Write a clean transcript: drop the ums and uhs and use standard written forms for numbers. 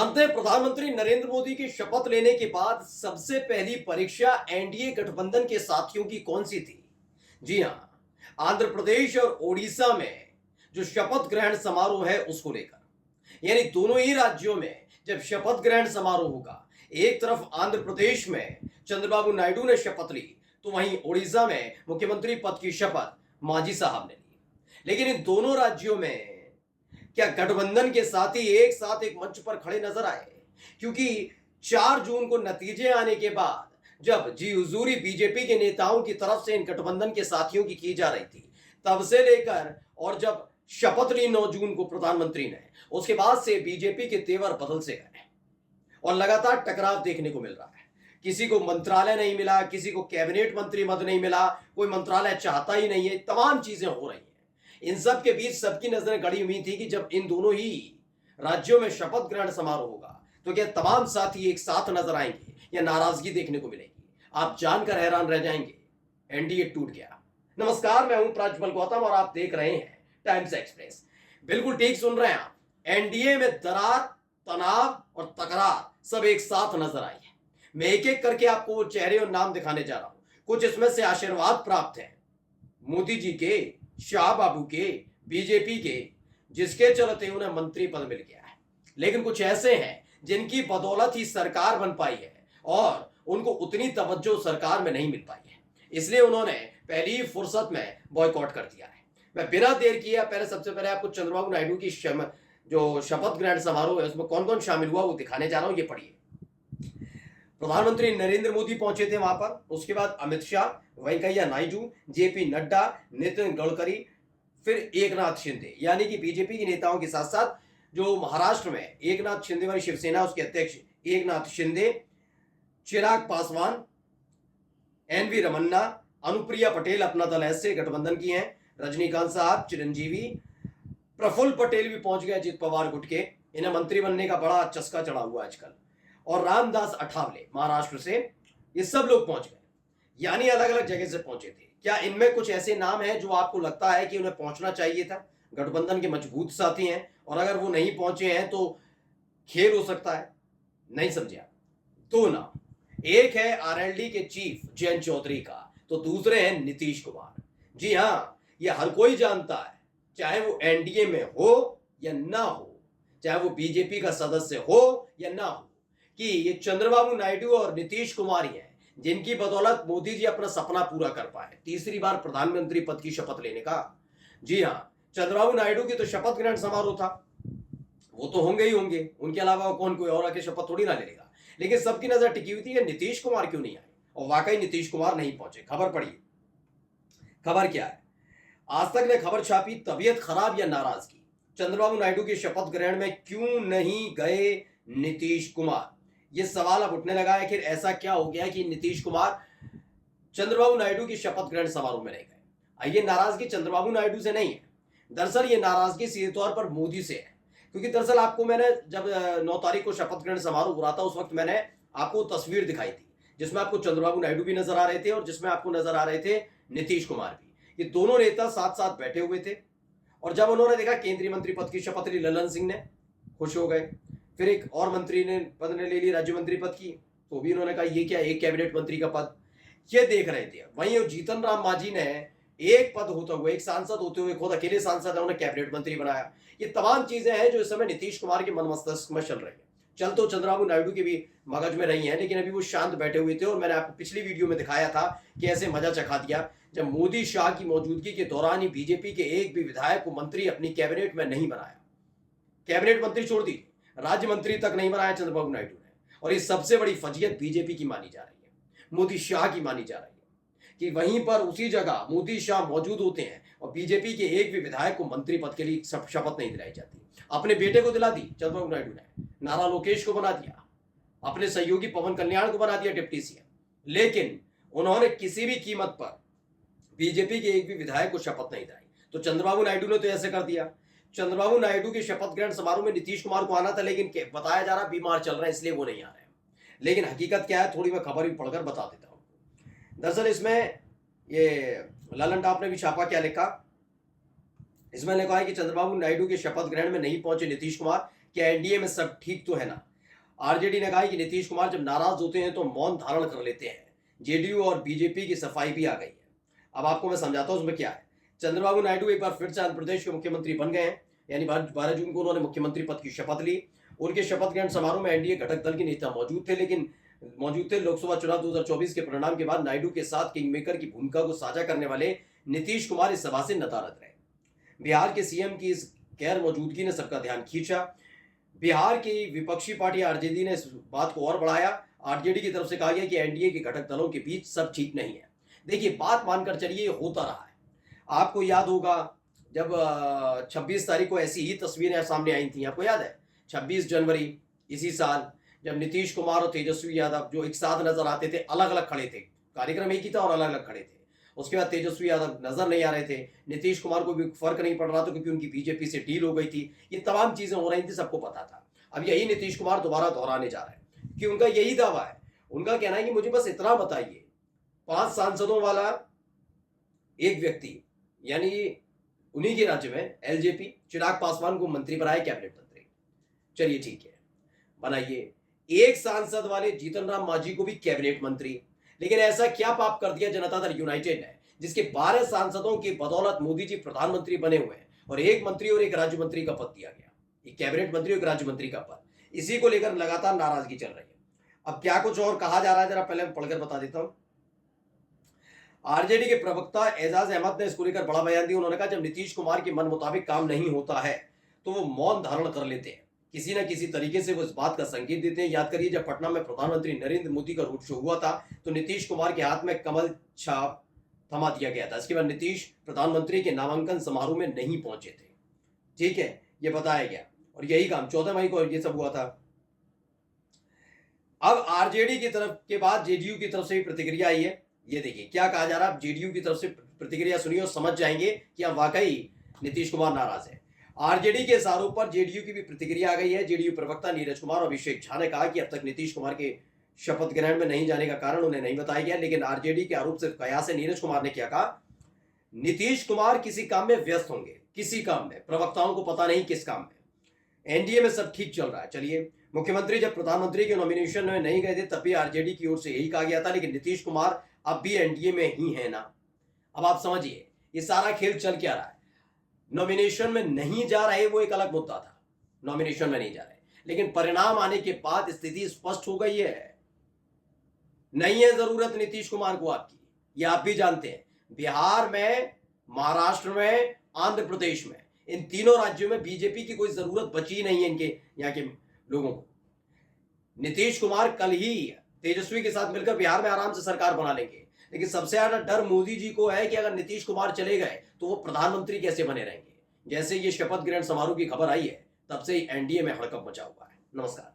जानते हैं, प्रधानमंत्री नरेंद्र मोदी की शपथ लेने के बाद सबसे पहली परीक्षा एनडीए गठबंधन के साथियों की कौन सी थी? जी हां, आंध्र प्रदेश और ओडिशा में जो शपथ ग्रहण समारोह है उसको लेकर। यानी दोनों ही राज्यों में जब शपथ ग्रहण समारोह होगा, एक तरफ आंध्र प्रदेश में चंद्रबाबू नायडू ने शपथ ली, तो वहीं ओडिशा में मुख्यमंत्री पद की शपथ मांझी साहब ने ली। लेकिन इन दोनों राज्यों में क्या गठबंधन के साथी एक साथ एक मंच पर खड़े नजर आए? क्योंकि 4 जून को नतीजे आने के बाद जब जी हुजूरी बीजेपी के नेताओं की तरफ से इन गठबंधन के साथियों की जा रही थी, तब से लेकर और जब शपथ ली 9 जून को प्रधानमंत्री ने, उसके बाद से बीजेपी के तेवर बदल से गए और लगातार टकराव देखने को मिल रहा है। किसी को मंत्रालय नहीं मिला, किसी को कैबिनेट मंत्री मद नहीं मिला, कोई मंत्रालय चाहता ही नहीं है, तमाम चीजें हो रही हैं। इन सब के बीच सबकी नजरें गड़ी हुई थी कि जब इन दोनों ही राज्यों में शपथ ग्रहण समारोह होगा तो क्या तमाम साथी एक साथ नजर आएंगे या नाराजगी देखने को मिलेगी? आप जानकर हैरान रह जाएंगे, एनडीए टूट गया। नमस्कार, मैं हूं प्राज्वल गौतम और आप देख रहे हैं टाइम्स एक्सप्रेस। बिल्कुल ठीक सुन रहे हैं आप, एनडीए में दरार, तनाव और तकरार सब एक साथ नजर आई है। मैं एक एक करके आपको वो चेहरे और नाम दिखाने जा रहा हूं। कुछ इसमें से आशीर्वाद प्राप्त है मोदी जी के, शाह बाबू के, बीजेपी के, जिसके चलते उन्हें मंत्री पद मिल गया है। लेकिन कुछ ऐसे हैं जिनकी बदौलत ही सरकार बन पाई है और उनको उतनी तवज्जो सरकार में नहीं मिल पाई है, इसलिए उन्होंने पहली फुर्सत में बॉयकॉट कर दिया है। मैं बिना देर किए सबसे पहले आपको चंद्रबाबू नायडू की जो शपथ ग्रहण समारोह है उसमें कौन कौन शामिल हुआ वो दिखाने जा रहा हूं। ये पढ़िए। प्रधानमंत्री नरेंद्र मोदी पहुंचे थे वहां पर, उसके बाद अमित शाह, वेंकैया नायडू, जेपी नड्डा, नितिन गडकरी, फिर एकनाथ शिंदे, यानी कि बीजेपी के नेताओं के साथ साथ जो महाराष्ट्र में एकनाथ शिंदे वाली शिवसेना उसके अध्यक्ष एकनाथ शिंदे, चिराग पासवान, एनवी रमन्ना, अनुप्रिया पटेल अपना दल ऐसे गठबंधन की हैं, रजनीकांत साहब, चिरंजीवी, प्रफुल्ल पटेल भी पहुंच गए, अजित पवार गुट के, इन्हें मंत्री बनने का बड़ा चस्का चढ़ा हुआ आजकल, और रामदास अठावले महाराष्ट्र से, ये सब लोग पहुंच गए, यानी अलग अलग जगह से पहुंचे थे। क्या इनमें कुछ ऐसे नाम हैं जो आपको लगता है कि उन्हें पहुंचना चाहिए था? गठबंधन के मजबूत साथी हैं और अगर वो नहीं पहुंचे हैं तो खेल हो सकता है। नहीं समझे आप? दो नाम, एक है आरएलडी के चीफ जयंत चौधरी का, तो दूसरे हैं नीतीश कुमार। जी हां, ये हर कोई जानता है, चाहे वो एनडीए में हो या ना हो, चाहे वो बीजेपी का सदस्य हो या ना हो, कि ये चंद्रबाबू नायडू और नीतीश कुमार ही हैं जिनकी बदौलत मोदी जी अपना सपना पूरा कर पाए, तीसरी बार प्रधानमंत्री पद की शपथ लेने का। जी हां, चंद्रबाबू नायडू की तो शपथ ग्रहण समारोह था, वो तो होंगे ही होंगे, उनके अलावा कौन कोई और आके शपथ थोड़ी ना लेगा। लेकिन सबकी नजर टिकी हुई थी कि नीतीश कुमार क्यों नहीं आए, और वाकई नीतीश कुमार नहीं पहुंचे। खबर पढ़िए, खबर क्या है। आज तक ने खबर छापी, तबीयत खराब या नाराजगी, चंद्रबाबू नायडू के शपथ ग्रहण में क्यों नहीं गए नीतीश कुमार? ये सवाल अब उठने लगा है कि ऐसा क्या हो गया कि नीतीश कुमार चंद्रबाबू नायडू की शपथ ग्रहण समारोह में नहीं गए। ये नाराजगी चंद्रबाबू नायडू से नहीं है, दरअसल ये नाराजगी सीधे तौर पर मोदी से है। क्योंकि दरअसल आपको मैंने जब 9 तारीख को शपथ ग्रहण समारोह हो रहा था, उस वक्त मैंने आपको तस्वीर दिखाई थी जिसमें आपको चंद्रबाबू नायडू भी नजर आ रहे थे और जिसमें आपको नजर आ रहे थे नीतीश कुमार भी। ये दोनों नेता साथ साथ बैठे हुए थे और जब उन्होंने देखा केंद्रीय मंत्री पद की शपथ ली ललन सिंह ने, खुश हो गए। फिर एक और मंत्री ने पद ने ले ली राज्य मंत्री पद की, तो भी उन्होंने कहा ये क्या, एक कैबिनेट मंत्री का पद, ये देख रहे थे। वहीं जीतन राम मांझी ने एक पद होते हुए, एक सांसद होते हुए, खुद अकेले सांसद है, उन्हें कैबिनेट मंत्री बनाया। ये तमाम चीजें हैं जो इस समय नीतीश कुमार के मन मस्तिष्क में चल रही है। चल तो चंद्रबाबू नायडू के भी मगज में रही है, लेकिन अभी वो शांत बैठे हुए थे और मैंने आपको पिछली वीडियो में दिखाया था कि ऐसे मजा चखा दिया जब मोदी शाह की मौजूदगी के दौरान ही बीजेपी के एक भी विधायक को मंत्री अपनी कैबिनेट में नहीं बनाया। कैबिनेट मंत्री छोड़ दी, राज्य मंत्री तक नहीं बनाया चंद्रबाबू नायडू ने। और ये सबसे बड़ी फजीयत बीजेपी की मानी जा रही है, मोदी शाह की मानी जा रही है कि वहीं पर उसी जगह मोदी शाह मौजूद होते हैं और बीजेपी के एक भी विधायक को मंत्री पद के लिए शपथ नहीं दिलाई जाती। अपने बेटे को दिला दी चंद्रबाबू नायडू ने, नारा लोकेश को बना दिया, अपने सहयोगी पवन कल्याण को बना दिया डिप्टी सीएम, लेकिन उन्होंने किसी भी कीमत पर बीजेपी के एक भी विधायक को शपथ नहीं दिलाई। तो चंद्रबाबू नायडू ने तो ऐसे कर दिया। चंद्रबाबू नायडू के शपथ ग्रहण समारोह में नीतीश कुमार को आना था, लेकिन बताया जा रहा बीमार चल रहे हैं इसलिए वो नहीं आ रहे हैं। लेकिन हकीकत क्या है, थोड़ी मैं खबर भी पढ़कर बता देता हूं। दरअसल इसमें ये ललन टॉप ने भी छापा, क्या लिखा, इसमें लिखा है कि चंद्रबाबू नायडू के शपथ ग्रहण में नहीं पहुंचे नीतीश कुमार, क्या एनडीए में सब ठीक तो है ना? आरजेडी ने कहा है कि नीतीश कुमार जब नाराज होते हैं तो मौन धारण कर लेते हैं। जेडीयू और बीजेपी की सफाई भी आ गई है। अब आपको मैं समझाता हूं उसमें क्या है। चंद्रबाबू नायडू एक बार फिर से आंध्र प्रदेश के मुख्यमंत्री बन गए हैं, यानी 12 जून को उन्होंने मुख्यमंत्री पद की शपथ ली। उनके शपथ ग्रहण समारोह में एनडीए घटक दल के नेता मौजूद थे। लोकसभा चुनाव 2024 के परिणाम के बाद नायडू के साथ किंगमेकर की भूमिका को साझा करने वाले नीतीश कुमार इस सभा से नदारद रहे। बिहार के सीएम की इस गैर मौजूदगी ने सबका ध्यान खींचा। बिहार की विपक्षी पार्टी आरजेडी ने इस बात को और बढ़ाया। आरजेडी की तरफ से कहा गया कि एनडीए के घटक दलों के बीच सब ठीक नहीं है। देखिए, बात मानकर चलिए, होता रहा है। आपको याद होगा जब 26 तारीख को ऐसी ही तस्वीरें सामने आई थी, आपको याद है 26 जनवरी इसी साल, जब नीतीश कुमार और तेजस्वी यादव जो एक साथ नजर आते थे, अलग अलग खड़े थे, कार्यक्रम एक ही था और अलग अलग खड़े थे। उसके बाद तेजस्वी यादव नजर नहीं आ रहे थे, नीतीश कुमार को भी फर्क नहीं पड़ रहा था क्योंकि उनकी बीजेपी से डील हो गई थी। ये तमाम चीजें हो रही थी, सबको पता था। अब यही नीतीश कुमार दोबारा दोहराने जा रहे हैं कि उनका यही दावा है। उनका कहना है कि मुझे बस इतना बताइए, 5 सांसदों वाला एक व्यक्ति, यानी उन्हीं के राज्य में एलजेपी चिराग पासवान को मंत्री बनाए, कैबिनेट मंत्री। चलिए ठीक है, बनाइए। एक सांसद वाले जीतन राम मांझी को भी कैबिनेट मंत्री। लेकिन ऐसा क्या पाप कर दिया जनता दल यूनाइटेड ने, जिसके 12 सांसदों की बदौलत मोदी जी प्रधानमंत्री बने हुए हैं और एक मंत्री और एक राज्य मंत्री का पद दिया गया, एक कैबिनेट मंत्री और एक राज्य मंत्री का पद। इसी को लेकर लगातार नाराजगी चल रही है। अब क्या कुछ और कहा जा रहा है, जरा पहले पढ़कर बता देता हूं। आरजेडी के प्रवक्ता एजाज अहमद ने इसको लेकर बड़ा बयान दिया। उन्होंने कहा, जब नीतीश कुमार के मन मुताबिक काम नहीं होता है तो वो मौन धारण कर लेते हैं। किसी न किसी तरीके से वो इस बात का संकेत देते हैं। याद करिए, जब पटना में प्रधानमंत्री नरेंद्र मोदी का रोड शो हुआ था तो नीतीश कुमार के हाथ में कमल छाप थमा दिया गया था। इसके बाद नीतीश प्रधानमंत्री के नामांकन समारोह में नहीं पहुंचे थे। ठीक है, ये बताया गया और यही काम 14 मई को ये सब हुआ था। अब आरजेडी की तरफ के बाद जेडीयू की तरफ से भी प्रतिक्रिया आई है। ये देखिए क्या कहा जा रहा है। जेडीयू की तरफ से प्रतिक्रिया सुनिए और समझ जाएंगे कि अब वाकई नीतीश कुमार नाराज है। आरजेडी के इस आरोप पर जेडीयू की भी प्रतिक्रिया आ गई है। जेडीयू प्रवक्ता नीरज कुमार और अभिषेक झा ने कहा कि अब तक नीतीश कुमार के शपथ ग्रहण में नहीं जाने का कारण उन्हें नहीं बताया गया। लेकिन आरजेडी के आरोप से कयास है। नीरज कुमार ने क्या कहा, नीतीश कुमार किसी काम में व्यस्त होंगे, किसी काम में, प्रवक्ताओं को पता नहीं किस काम में। एनडीए में सब ठीक चल रहा है। चलिए, मुख्यमंत्री जब प्रधानमंत्री के नॉमिनेशन में नहीं गए थे तब भी आरजेडी की ओर से यही कहा गया था, लेकिन नीतीश कुमार अब भी एनडीए में ही है ना। अब आप समझिए ये सारा खेल चल क्या रहा है। नॉमिनेशन में नहीं जा रहे वो एक अलग मुद्दा था, नॉमिनेशन में नहीं जा रहे, लेकिन परिणाम आने के बाद स्थिति स्पष्ट हो गई है। नहीं है जरूरत नीतीश कुमार को आपकी, ये आप भी जानते हैं। बिहार में, महाराष्ट्र में, आंध्र प्रदेश में, इन तीनों राज्यों में बीजेपी की कोई जरूरत बची नहीं है इनके यहाँ के लोगों को। नीतीश कुमार कल ही तेजस्वी के साथ मिलकर बिहार में आराम से सरकार बना लेंगे, लेकिन सबसे ज्यादा डर मोदी जी को है कि अगर नीतीश कुमार चले गए तो वो प्रधानमंत्री कैसे बने रहेंगे। जैसे ये शपथ ग्रहण समारोह की खबर आई है तब से ही एनडीए में हड़कंप मचा हुआ है। नमस्कार।